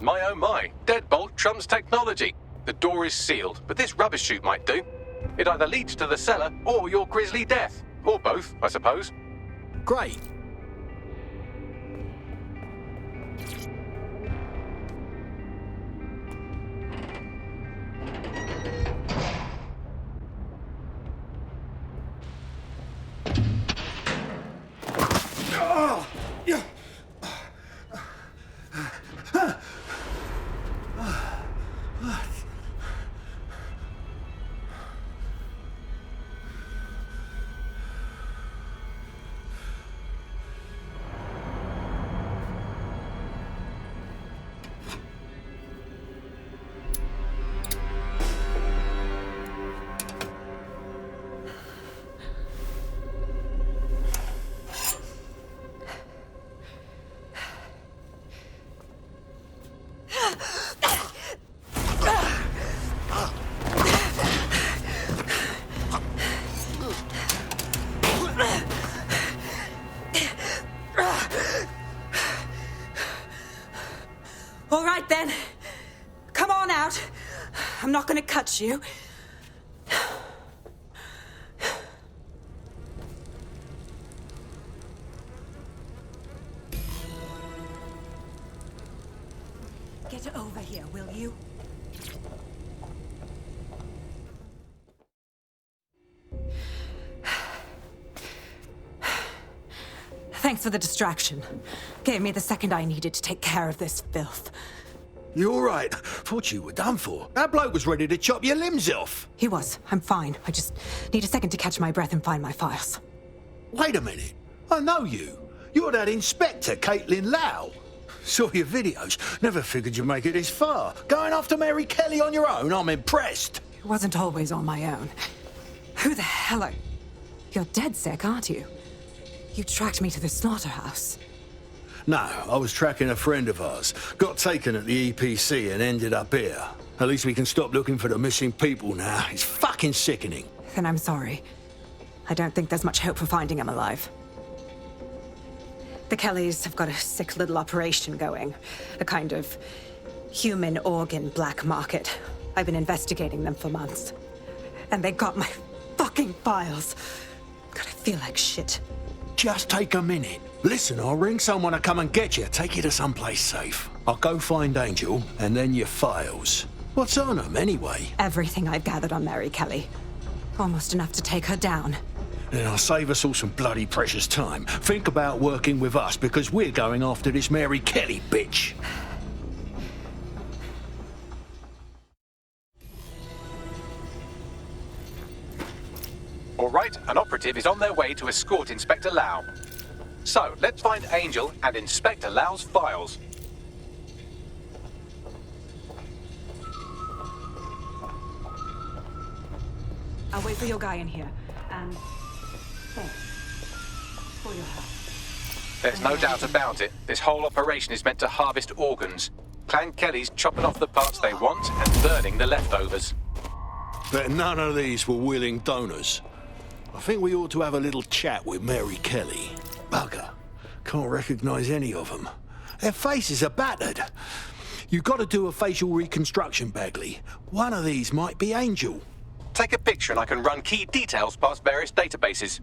My oh my, deadbolt trumps technology. The door is sealed, but this rubbish chute might do. It either leads to the cellar or your grisly death. Or both, I suppose. Great. All right, then. Come on out. I'm not gonna cut you. Get over here, will you? Thanks for the distraction. Gave me the second I needed to take care of this filth. You all right? Thought you were done for. That bloke was ready to chop your limbs off. He was. I'm fine. I just need a second to catch my breath and find my files. Wait a minute. I know you. You're that Inspector Caitlin Lau. Saw your videos. Never figured you'd make it this far. Going after Mary Kelly on your own, I'm impressed. It wasn't always on my own. Who the hell are... You're dead sick, aren't you? You tracked me to the slaughterhouse. No, I was tracking a friend of ours. Got taken at the EPC and ended up here. At least we can stop looking for the missing people now. It's fucking sickening. Then I'm sorry. I don't think there's much hope for finding him alive. The Kellys have got a sick little operation going. A kind of human organ black market. I've been investigating them for months. And they got my fucking files. God, I feel like shit. Just take a minute. Listen, I'll ring someone to come and get you. Take you to someplace safe. I'll go find Angel, and then your files. What's on them, anyway? Everything I've gathered on Mary Kelly. Almost enough to take her down. Then I'll save us all some bloody precious time. Think about working with us, because we're going after this Mary Kelly bitch. All right, an operative is on their way to escort Inspector Lau. So, let's find Angel and Inspector Lau's files. I'll wait for your guy in here. And thanks for your help. There's no doubt about it. This whole operation is meant to harvest organs. Clan Kelly's chopping off the parts they want and burning the leftovers. But none of these were willing donors. I think we ought to have a little chat with Mary Kelly. Bugger. Can't recognize any of them. Their faces are battered. You've got to do a facial reconstruction, Bagley. One of these might be Angel. Take a picture and I can run key details past various databases.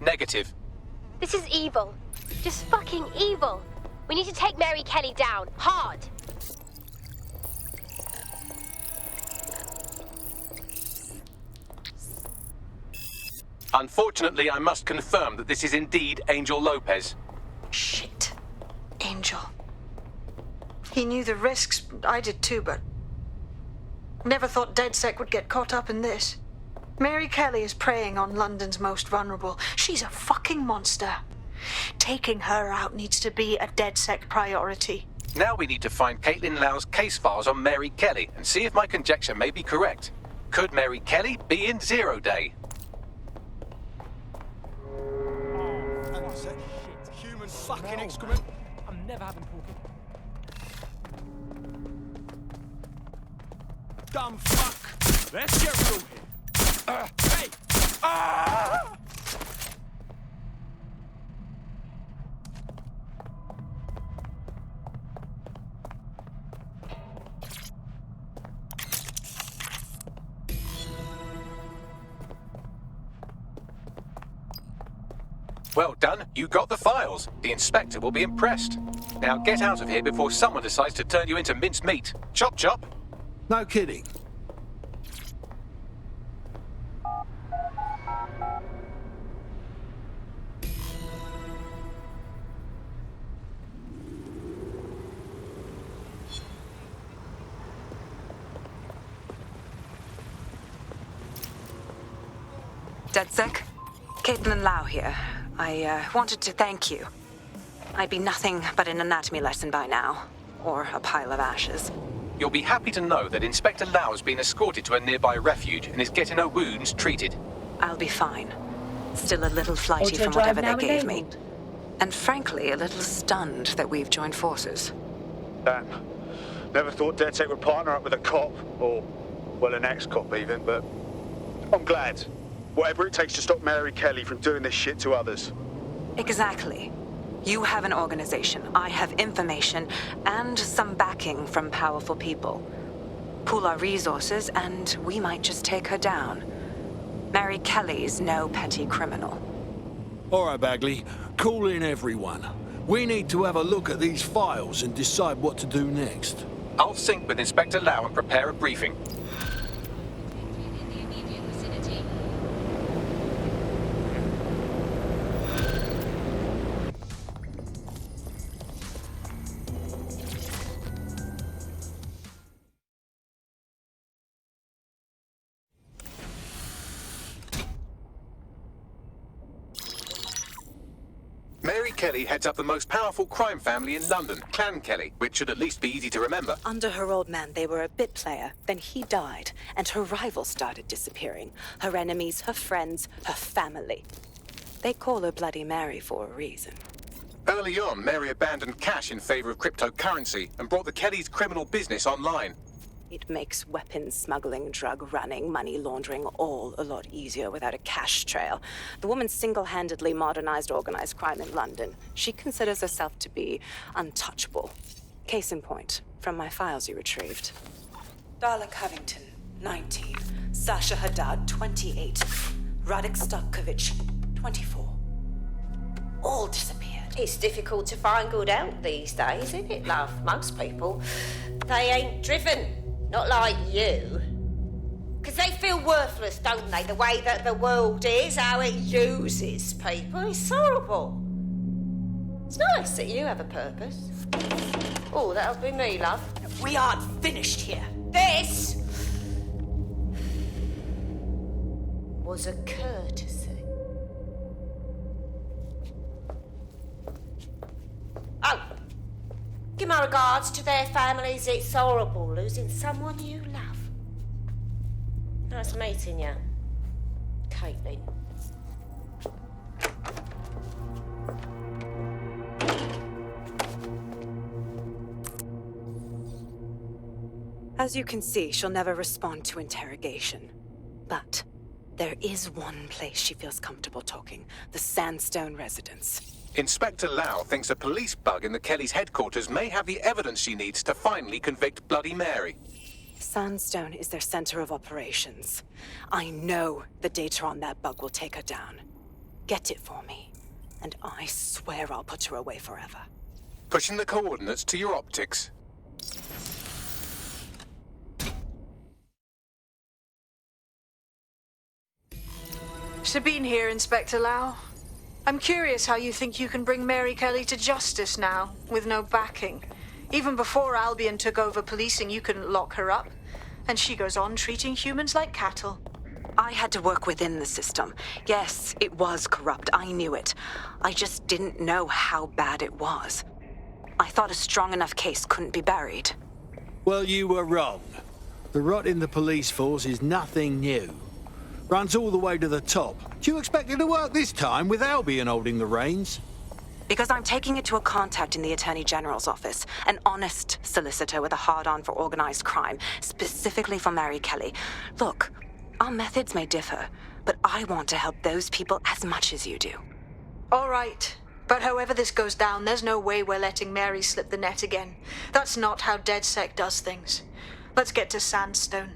Negative. This is evil. Just fucking evil. We need to take Mary Kelly down. Hard. Unfortunately, I must confirm that this is indeed Angel Lopez. Shit. Angel. He knew the risks. I did too, but... Never thought DedSec would get caught up in this. Mary Kelly is preying on London's most vulnerable. She's a fucking monster. Taking her out needs to be a DedSec priority. Now we need to find Caitlin Lau's case files on Mary Kelly and see if my conjecture may be correct. Could Mary Kelly be in Zero Day? Human fucking excrement. I'm never having porky. Dumb fuck. Let's get real here. Hey! Ah! Well done, you got the files. The inspector will be impressed. Now get out of here before someone decides to turn you into minced meat. Chop chop. No kidding. DedSec? Caitlin Lau here. I wanted to thank you. I'd be nothing but an anatomy lesson by now. Or a pile of ashes. You'll be happy to know that Inspector Lau has been escorted to a nearby refuge and is getting her wounds treated. I'll be fine. Still a little flighty from whatever they gave me. And frankly, a little stunned that we've joined forces. Damn. Never thought DedSec would partner up with a cop, or, well, an ex-cop even, but I'm glad. Whatever it takes to stop Mary Kelly from doing this shit to others. Exactly. You have an organization, I have information, and some backing from powerful people. Pool our resources, and we might just take her down. Mary Kelly's no petty criminal. All right, Bagley. Call in everyone. We need to have a look at these files and decide what to do next. I'll sync with Inspector Lau and prepare a briefing. Mary Kelly heads up the most powerful crime family in London, Clan Kelly, which should at least be easy to remember. Under her old man, they were a bit player. Then he died, and her rivals started disappearing. Her enemies, her friends, her family. They call her Bloody Mary for a reason. Early on, Mary abandoned cash in favor of cryptocurrency and brought the Kellys' criminal business online. It makes weapons smuggling, drug running, money laundering all a lot easier without a cash trail. The woman single-handedly modernized organized crime in London. She considers herself to be untouchable. Case in point, from my files you retrieved. Darla Covington, 19. Sasha Haddad, 28. Radek Starkovich, 24. All disappeared. It's difficult to find good help these days, isn't it, love? Most people, they ain't driven. Not like you. Because they feel worthless, don't they? The way that the world is, how it uses people. It's horrible. It's nice that you have a purpose. Oh, that'll be me, love. We aren't finished here. This was a courtesy. Oh, give my regards to their families. It's horrible losing someone you love. Nice meeting you, Caitlin. As you can see, she'll never respond to interrogation. But there is one place she feels comfortable talking, the Sandstone residence. Inspector Lau thinks a police bug in the Kellys' headquarters may have the evidence she needs to finally convict Bloody Mary. Sandstone is their center of operations. I know the data on that bug will take her down. Get it for me, and I swear I'll put her away forever. Pushing the coordinates to your optics. Sabine here, Inspector Lau. I'm curious how you think you can bring Mary Kelly to justice now, with no backing. Even before Albion took over policing, you couldn't lock her up. And she goes on treating humans like cattle. I had to work within the system. Yes, it was corrupt. I knew it. I just didn't know how bad it was. I thought a strong enough case couldn't be buried. Well, you were wrong. The rot in the police force is nothing new. Runs all the way to the top. Do you expect it to work this time with Albion holding the reins? Because I'm taking it to a contact in the Attorney General's office, an honest solicitor with a hard-on for organized crime, specifically for Mary Kelly. Look, our methods may differ, but I want to help those people as much as you do. All right. But however this goes down, there's no way we're letting Mary slip the net again. That's not how DedSec does things. Let's get to Sandstone.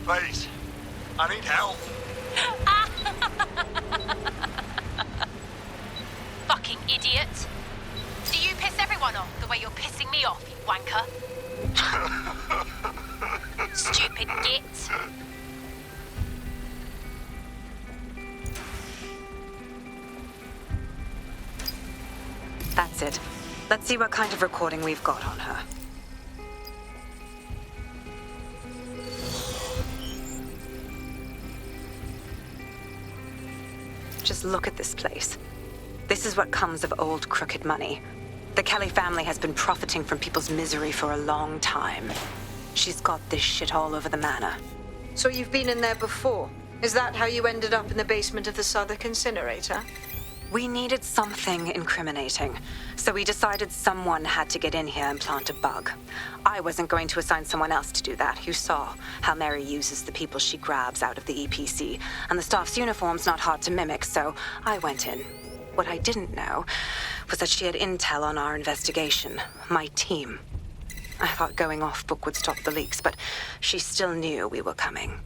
Please, I need help. Fucking idiot. Do you piss everyone off the way you're pissing me off, you wanker? Stupid git. That's it. Let's see what kind of recording we've got on her. Just look at this place. This is what comes of old crooked money. The Kelly family has been profiting from people's misery for a long time. She's got this shit all over the manor. So you've been in there before? Is that how you ended up in the basement of the Southwark incinerator? We needed something incriminating, so we decided someone had to get in here and plant a bug. I wasn't going to assign someone else to do that. You saw how Mary uses the people she grabs out of the EPC, and the staff's uniform's not hard to mimic, so I went in. What I didn't know was that she had intel on our investigation, my team. I thought going off book would stop the leaks, but she still knew we were coming.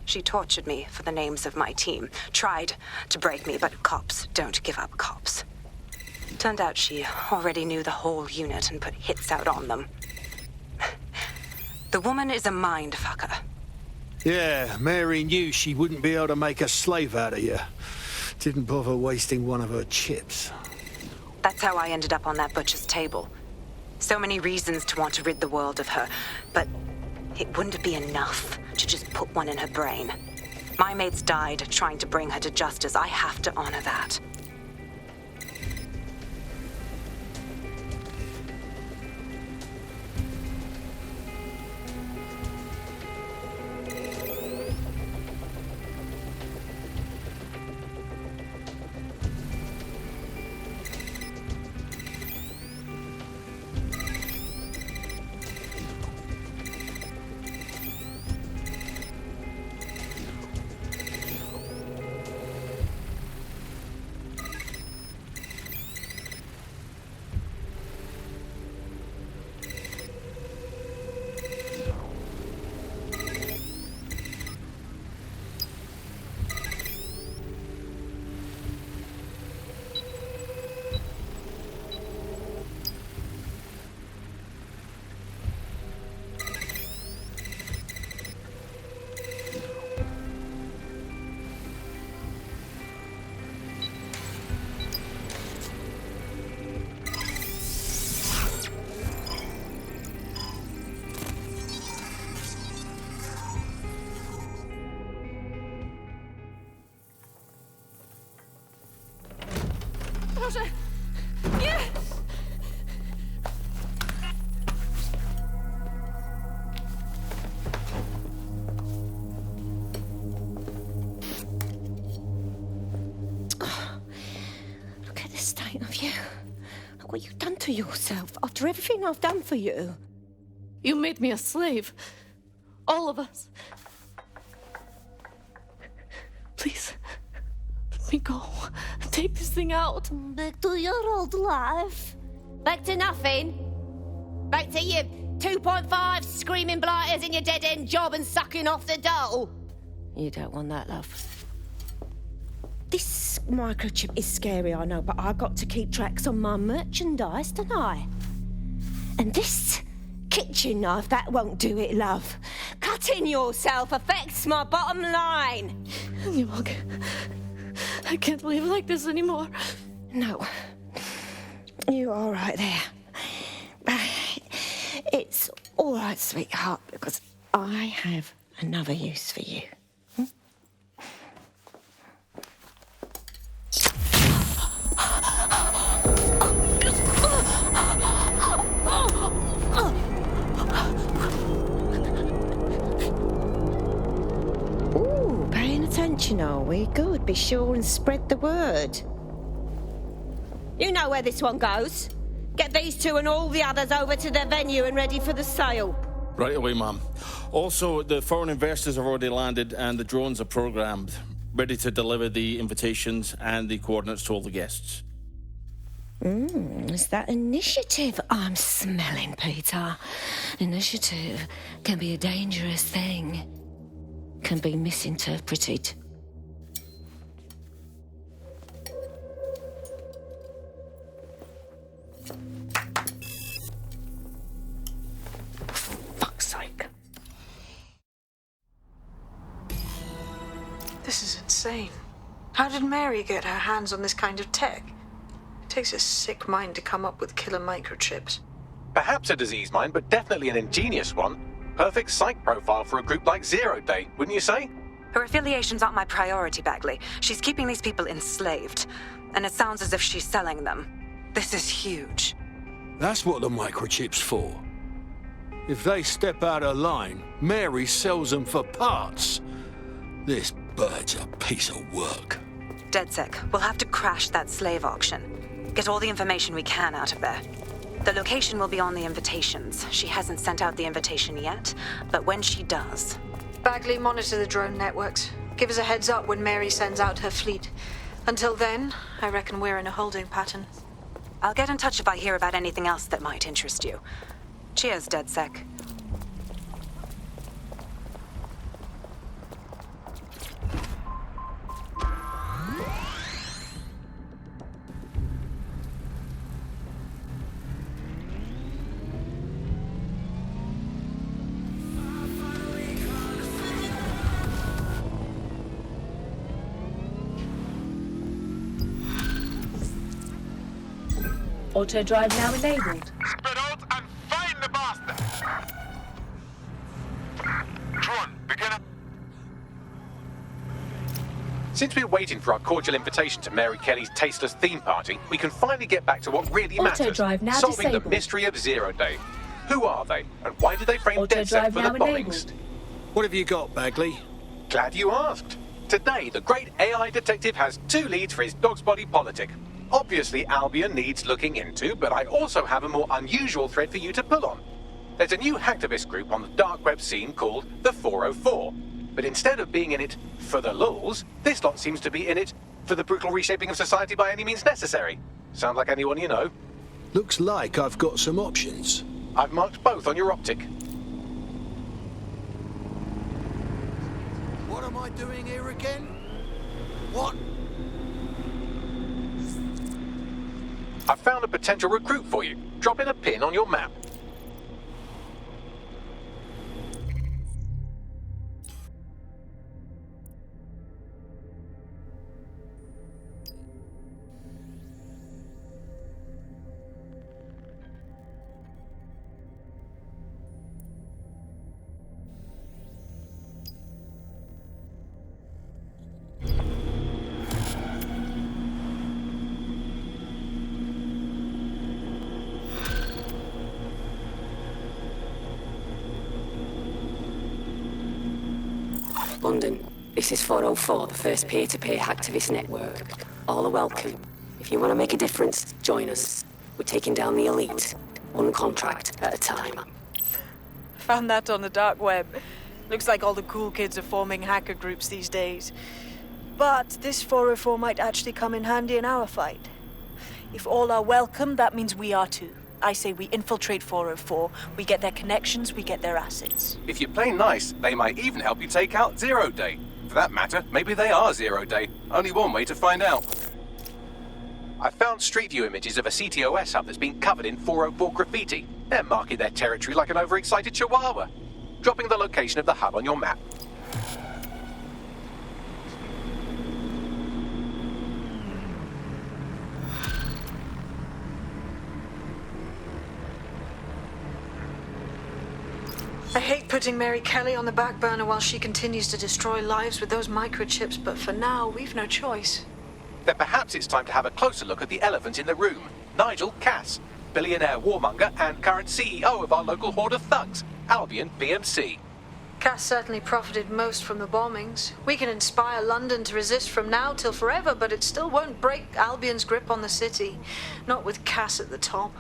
She tortured me for the names of my team, tried to break me, but cops don't give up cops. Turned out she already knew the whole unit and put hits out on them. The woman is a mind fucker. Yeah, Mary knew she wouldn't be able to make a slave out of you. Didn't bother wasting one of her chips. That's how I ended up on that butcher's table. So many reasons to want to rid the world of her, but it wouldn't be enough to just put one in her brain. My mates died trying to bring her to justice. I have to honor that. Boże! Nie! Look at the state of you. Look what you've done to yourself after everything I've done for you. You made me a slave. All of us. Please, let me go. Take this thing out. Back to your old life. Back to nothing. Back to your 2.5 screaming blighters in your dead-end job and sucking off the dole. You don't want that, love. This microchip is scary, I know, but I got to keep tracks on my merchandise, don't I? And this kitchen knife, that won't do it, love. Cutting yourself affects my bottom line. I can't live like this anymore. No. You're all right there. It's all right, sweetheart, because I have another use for you. Ooh, paying attention, are we? Good. Be sure and spread the word. You know where this one goes. Get these two and all the others over to their venue and ready for the sale. Right away, Mum. Also, the foreign investors have already landed and the drones are programmed, ready to deliver the invitations and the coordinates to all the guests. Is that initiative I'm smelling, Peter? Initiative can be a dangerous thing. Can be misinterpreted. Fuck's sake. This is insane. How did Mary get her hands on this kind of tech? It takes a sick mind to come up with killer microchips. Perhaps a disease mind, but definitely an ingenious one. Perfect psych profile for a group like Zero Day, wouldn't you say? Her affiliations aren't my priority, Bagley. She's keeping these people enslaved. And it sounds as if she's selling them. This is huge. That's what the microchip's for. If they step out of line, Mary sells them for parts. This bird's a piece of work. DedSec, we'll have to crash that slave auction. Get all the information we can out of there. The location will be on the invitations. She hasn't sent out the invitation yet, but when she does... Bagley, monitor the drone networks. Give us a heads up when Mary sends out her fleet. Until then, I reckon we're in a holding pattern. I'll get in touch if I hear about anything else that might interest you. Cheers, DedSec. Auto drive now enabled. Spread out and find the bastard! Drone, begin. Since we're waiting for our cordial invitation to Mary Kelly's tasteless theme party, we can finally get back to what really matters. Auto-drive now solving disabled. the mystery of Zero Day. Who are they, and why did they frame Auto-drive DedSec for now the bombings? enabled. What have you got, Bagley? Glad you asked. Today, the great AI detective has 2 leads for his dog's body politic. Obviously, Albion needs looking into, but I also have a more unusual thread for you to pull on. There's a new hacktivist group on the dark web scene called the 404. But instead of being in it for the lulz, this lot seems to be in it for the brutal reshaping of society by any means necessary. Sound like anyone you know? Looks like I've got some options. I've marked both on your optic. What am I doing here again? What? I've found a potential recruit for you. Drop in a pin on your map. London. This is 404, the first peer-to-peer hacktivist network. All are welcome. If you want to make a difference, join us. We're taking down the elite, one contract at a time. Found that on the dark web. Looks like all the cool kids are forming hacker groups these days. But this 404 might actually come in handy in our fight. If all are welcome, that means we are too. I say we infiltrate 404, we get their connections, we get their assets. If you play nice, they might even help you take out Zero Day. For that matter, maybe they are Zero Day. Only one way to find out. I found Street View images of a CTOS hub that's been covered in 404 graffiti. They're marking their territory like an overexcited chihuahua. Dropping the location of the hub on your map. I hate putting Mary Kelly on the back burner while she continues to destroy lives with those microchips, but for now, we've no choice. Then perhaps it's time to have a closer look at the elephant in the room, Nigel Cass, billionaire warmonger and current CEO of our local horde of thugs, Albion PMC. Cass certainly profited most from the bombings. We can inspire London to resist from now till forever, but it still won't break Albion's grip on the city. Not with Cass at the top.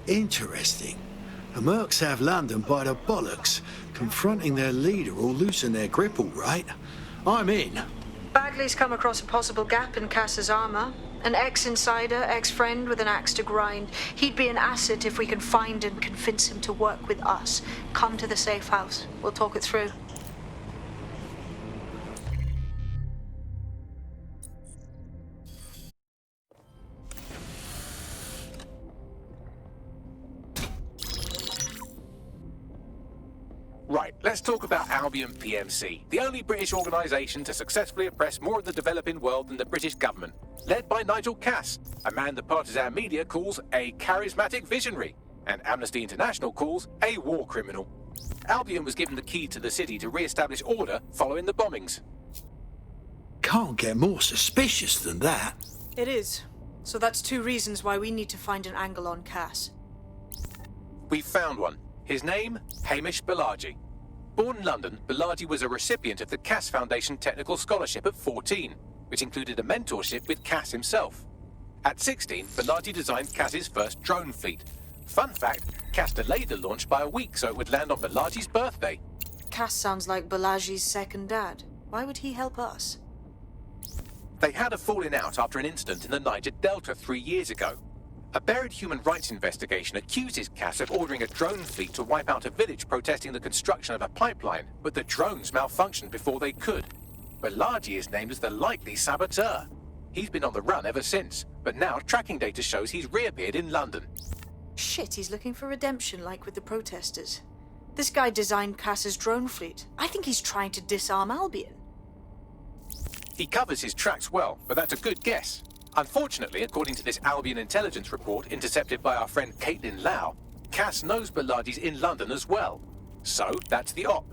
Interesting. The Mercs have London by the bollocks. Confronting their leader will loosen their grip, all right. I'm in. Bagley's come across a possible gap in Cass's armor. An ex-insider, ex-friend with an axe to grind. He'd be an asset if we can find and convince him to work with us. Come to the safe house. We'll talk it through. Right, let's talk about Albion PMC, the only British organisation to successfully oppress more of the developing world than the British government, led by Nigel Cass, a man the partisan media calls a charismatic visionary, and Amnesty International calls a war criminal. Albion was given the key to the city to re-establish order following the bombings. Can't get more suspicious than that. It is. So that's two reasons why we need to find an angle on Cass. We've found one. His name, Hamish Balaji. Born in London, Balaji was a recipient of the Cass Foundation Technical Scholarship at 14, which included a mentorship with Cass himself. At 16, Balaji designed Cass's first drone fleet. Fun fact, Cass delayed the launch by a week so it would land on Balaji's birthday. Cass sounds like Balaji's second dad. Why would he help us? They had a falling out after an incident in the Niger Delta 3 years ago. A buried human rights investigation accuses Cass of ordering a drone fleet to wipe out a village protesting the construction of a pipeline, but the drones malfunctioned before they could. Balaji is named as the likely saboteur. He's been on the run ever since, but now tracking data shows he's reappeared in London. Shit, he's looking for redemption like with the protesters. This guy designed Cass's drone fleet. I think he's trying to disarm Albion. He covers his tracks well, but that's a good guess. Unfortunately, according to this Albion intelligence report intercepted by our friend Caitlin Lau, Cass knows Balaji's in London as well. So, that's the op.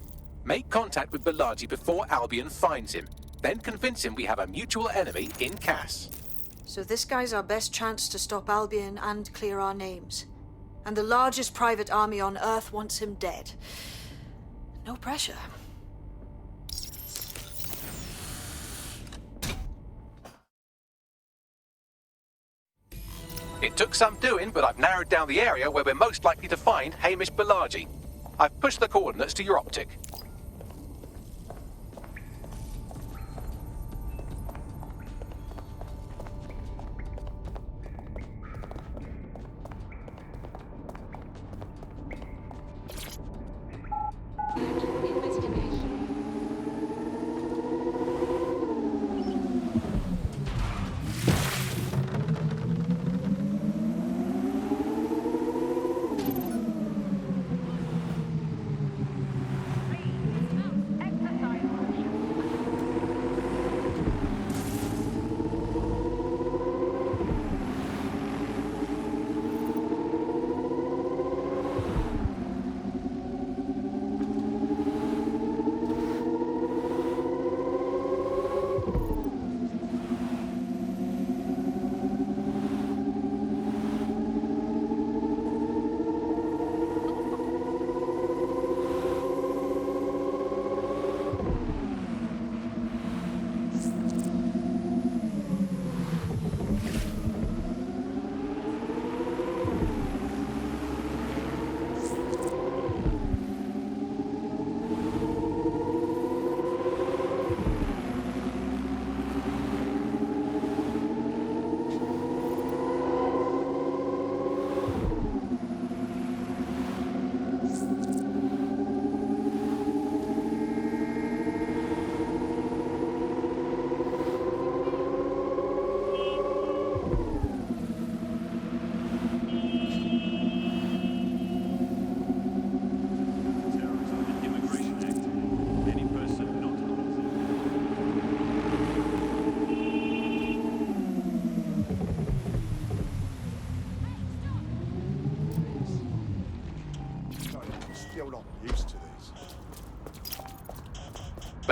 Make contact with Balaji before Albion finds him. Then convince him we have a mutual enemy in Cass. So this guy's our best chance to stop Albion and clear our names. And the largest private army on Earth wants him dead. No pressure. It took some doing, but I've narrowed down the area where we're most likely to find Hamish Balaji. I've pushed the coordinates to your optic.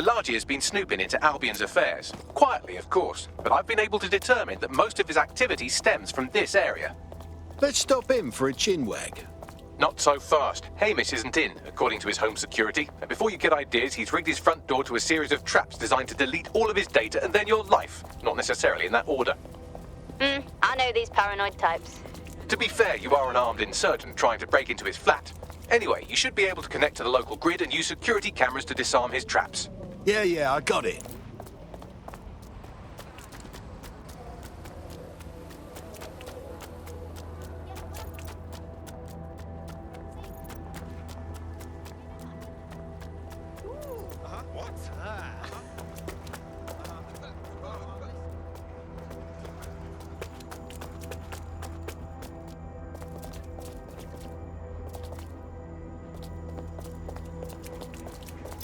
Pelagi has been snooping into Albion's affairs. Quietly, of course, but I've been able to determine that most of his activity stems from this area. Let's stop in for a chinwag. Not so fast. Hamish isn't in, according to his home security. And before you get ideas, he's rigged his front door to a series of traps designed to delete all of his data and then your life. Not necessarily in that order. I know these paranoid types. To be fair, you are an armed insurgent trying to break into his flat. Anyway, you should be able to connect to the local grid and use security cameras to disarm his traps. Yeah, I got it.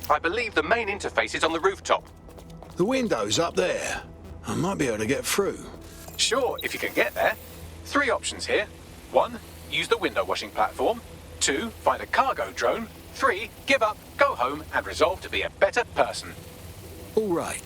I believe the main interface is on the rooftop. The window's up there. I might be able to get through. Sure, if you can get there. 3 options here. 1, use the window washing platform. 2, find a cargo drone. 3, give up, go home, and resolve to be a better person. All right.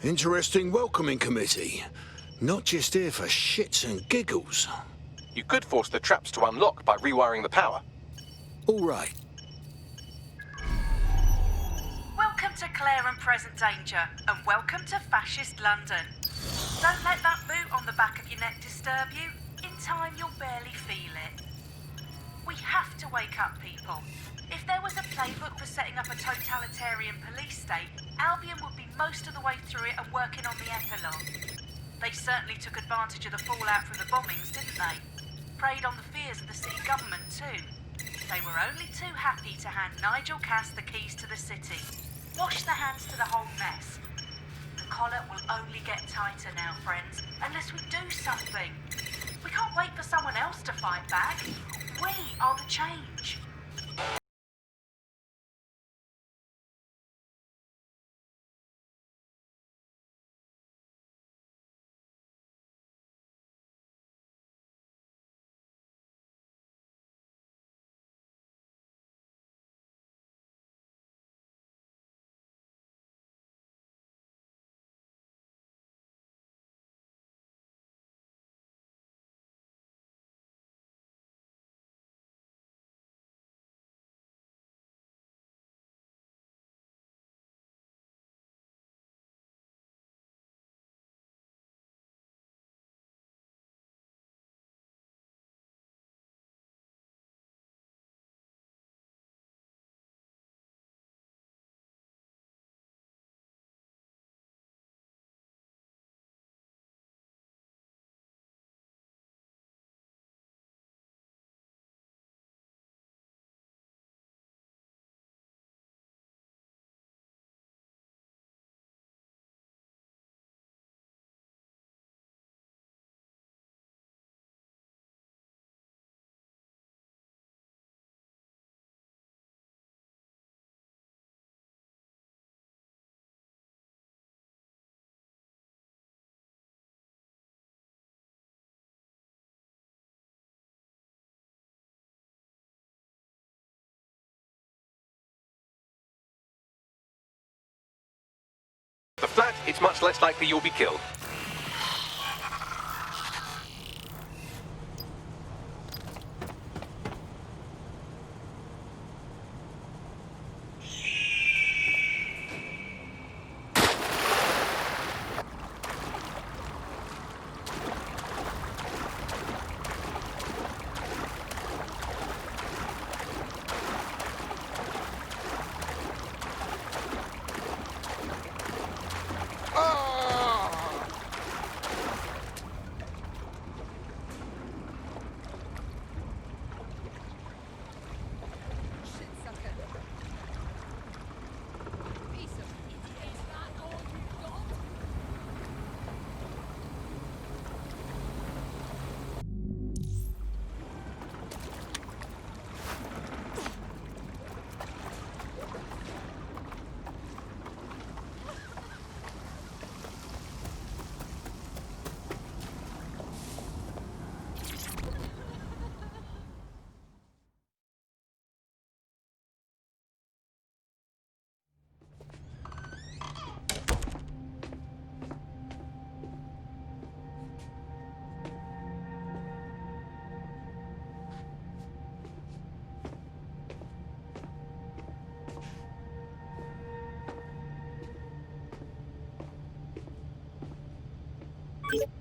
Interesting welcoming committee. Not just here for shits and giggles. You could force the traps to unlock by rewiring the power. All right. Welcome to Claire and Present Danger, and welcome to Fascist London. Don't let that boot on the back of your neck disturb you. In time, you'll barely feel it. We have to wake up, people. If there was a playbook for setting up a totalitarian police state, Albion would be most of the way through it and working on the epilogue. They certainly took advantage of the fallout from the bombings, didn't they? Preyed on the fears of the city government too. They were only too happy to hand Nigel Cass the keys to the city. Wash the hands to the whole mess. The collar will only get tighter now, friends, unless we do something. We can't wait for someone else to fight back. We are the change. The flat, it's much less likely you'll be killed.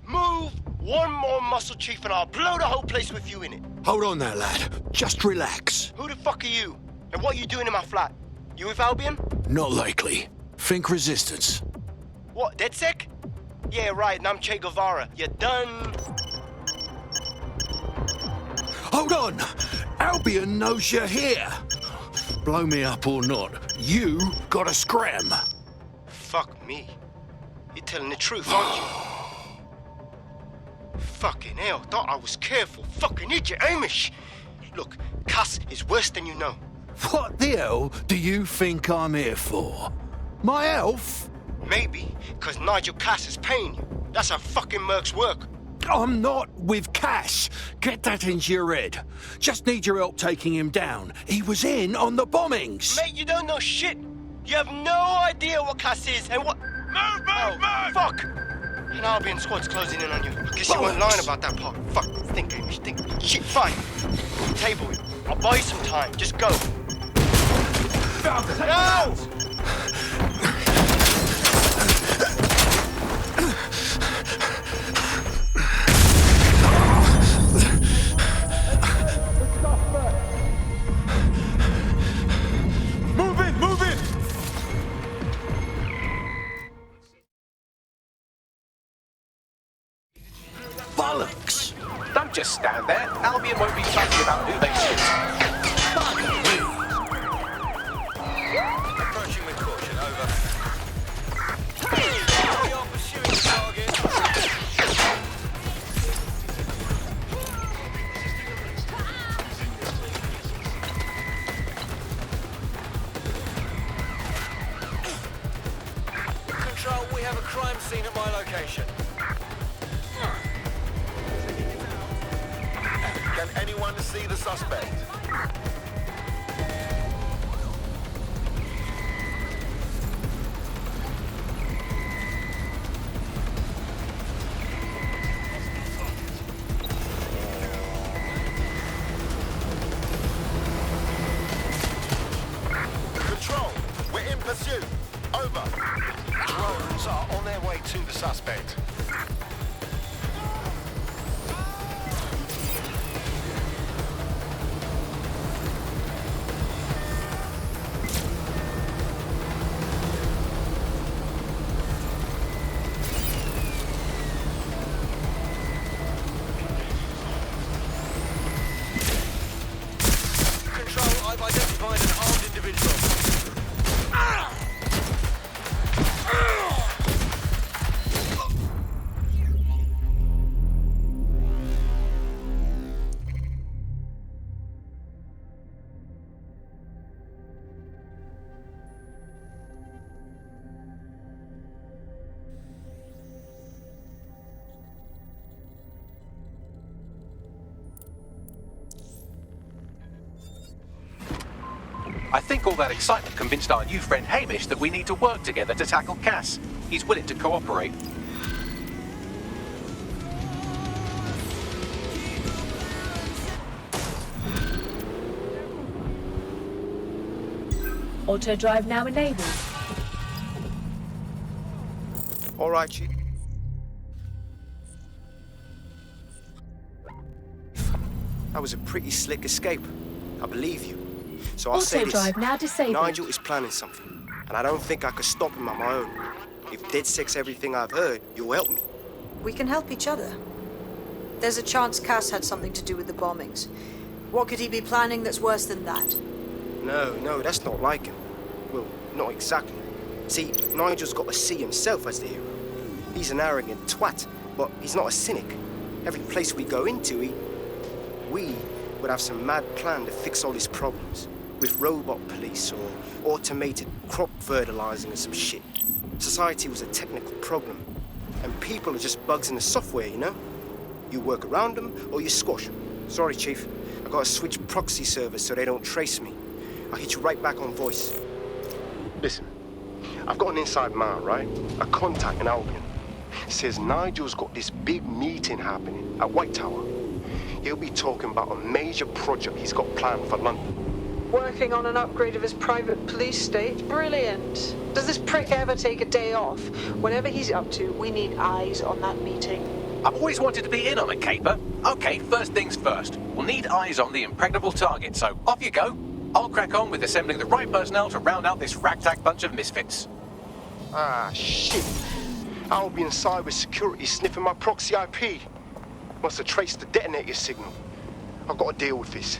Move one more muscle, Chief, and I'll blow the whole place with you in it. Hold on there, lad. Just relax. Who the fuck are you? And what are you doing in my flat? You with Albion? Not likely. Think resistance. What, DedSec? Yeah, right, and I'm Che Guevara. You done? Hold on! Albion knows you're here. Blow me up or not, you gotta scram. Fuck me. You're telling the truth, aren't you? Fucking hell, thought I was careful. Fucking idiot, Amish. Look, Cass is worse than you know. What the hell do you think I'm here for? My elf? Maybe, because Nigel Cass is paying you. That's how fucking mercs work. I'm not with Cass. Get that into your head. Just need your help taking him down. He was in on the bombings. Mate, you don't know shit. You have no idea what Cass is and what... Move! Fuck! An Albion squad's closing in on you. I guess you weren't lying about that part. Fuck, think, Amish, think. Shit, fine. Table it. I'll buy you some time. Just go. No! Move it! Bollocks! Don't just stand there. Albion won't be fussy about who they shoot. Approaching with caution, over. We are pursuing target. Control, we have a crime scene at my location. Can anyone see the suspect? Control, we're in pursuit. Over. Drones are on their way to the suspect. Control, I've identified an armed individual. I think all that excitement convinced our new friend Hamish that we need to work together to tackle Cass. He's willing to cooperate. Auto drive now enabled. All right, Chief. That was a pretty slick escape. I believe you. So I'll say Auto this. drive now disabled. Nigel is planning something, and I don't think I could stop him on my own. If DedSec's everything I've heard, you'll help me. We can help each other. There's a chance Cass had something to do with the bombings. What could he be planning that's worse than that? No, that's not like him. Well, not exactly. See, Nigel's got to see himself as the hero. He's an arrogant twat, but he's not a cynic. Every place we go into, we would have some mad plan to fix all his problems. With robot police or automated crop fertilizing or some shit. Society was a technical problem. And people are just bugs in the software, you know? You work around them or you squash them. Sorry, Chief. I gotta switch proxy servers so they don't trace me. I'll hit you right back on voice. Listen, I've got an inside man, right? A contact in Albion. Says Nigel's got this big meeting happening at White Tower. He'll be talking about a major project he's got planned for London. Working on an upgrade of his private police state? Brilliant. Does this prick ever take a day off? Whatever he's up to, we need eyes on that meeting. I've always wanted to be in on a caper. Okay, first things first. We'll need eyes on the impregnable target, so off you go. I'll crack on with assembling the right personnel to round out this ragtag bunch of misfits. Ah, shit. Albion cybersecurity sniffing my proxy IP. Must have traced the detonator signal. I've got to deal with this.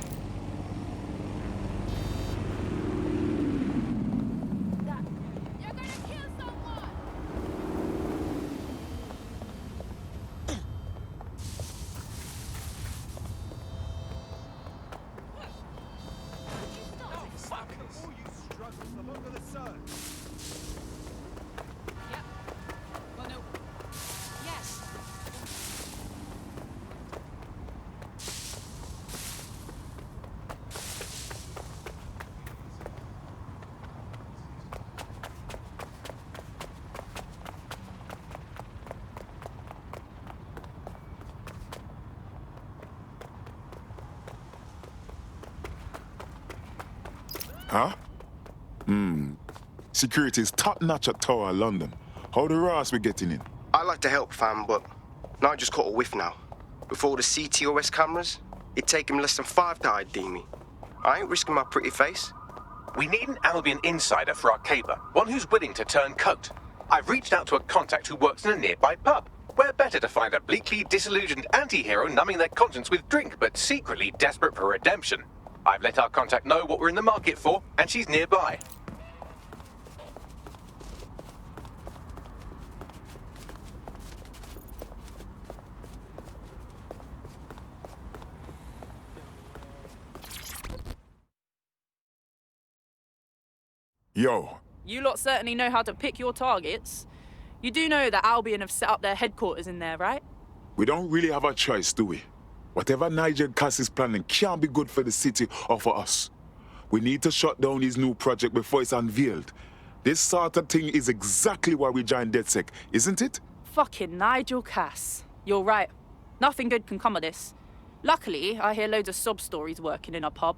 Huh? Security is top-notch at Tower London. How the Ross we getting in? I'd like to help, fam, but Nigel's caught a whiff now. With all the CTOS cameras, it'd take him less than 5 to ID me. I ain't risking my pretty face. We need an Albion insider for our caper, one who's willing to turn coat. I've reached out to a contact who works in a nearby pub. Where better to find a bleakly disillusioned anti-hero numbing their conscience with drink, but secretly desperate for redemption. I've let our contact know what we're in the market for, and she's nearby. Yo. You lot certainly know how to pick your targets. You do know that Albion have set up their headquarters in there, right? We don't really have a choice, do we? Whatever Nigel Cass is planning can't be good for the city or for us. We need to shut down his new project before it's unveiled. This sort of thing is exactly why we joined DedSec, isn't it? Fucking Nigel Cass. You're right. Nothing good can come of this. Luckily, I hear loads of sob stories working in a pub.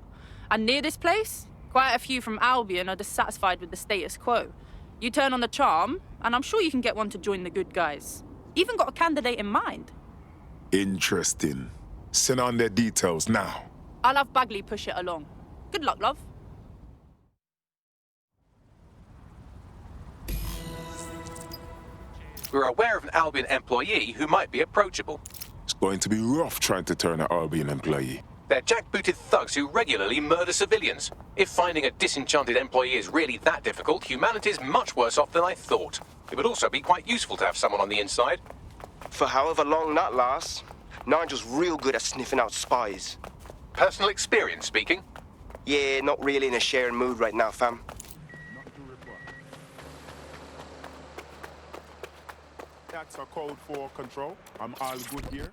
And near this place, quite a few from Albion are dissatisfied with the status quo. You turn on the charm, and I'm sure you can get one to join the good guys. Even got a candidate in mind. Interesting. Send on their details now. I'll have Bagley push it along. Good luck, love. We're aware of an Albion employee who might be approachable. It's going to be rough trying to turn an Albion employee. They're jackbooted thugs who regularly murder civilians. If finding a disenchanted employee is really that difficult, humanity's much worse off than I thought. It would also be quite useful to have someone on the inside. For however long that lasts, Nigel's real good at sniffing out spies. Personal experience speaking? Yeah, not really in a sharing mood right now, fam. That's a code for control. I'm all good here.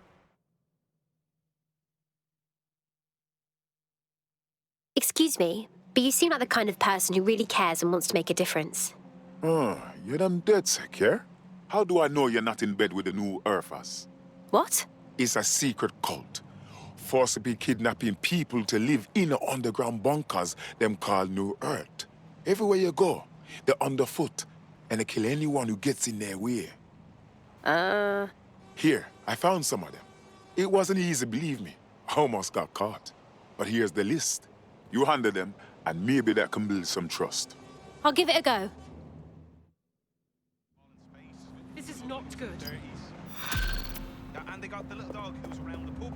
Excuse me, but you seem like the kind of person who really cares and wants to make a difference. Oh, you're them DedSec, yeah? How do I know you're not in bed with the new Earthers? What? It's a secret cult. Forcibly kidnapping people to live in underground bunkers them call New Earth. Everywhere you go, they're underfoot, and they kill anyone who gets in their way. Here, I found some of them. It wasn't easy, believe me. I almost got caught. But here's the list. You handle them, and maybe that can build some trust. I'll give it a go. This is not good. And they got the little dog who's around the pub.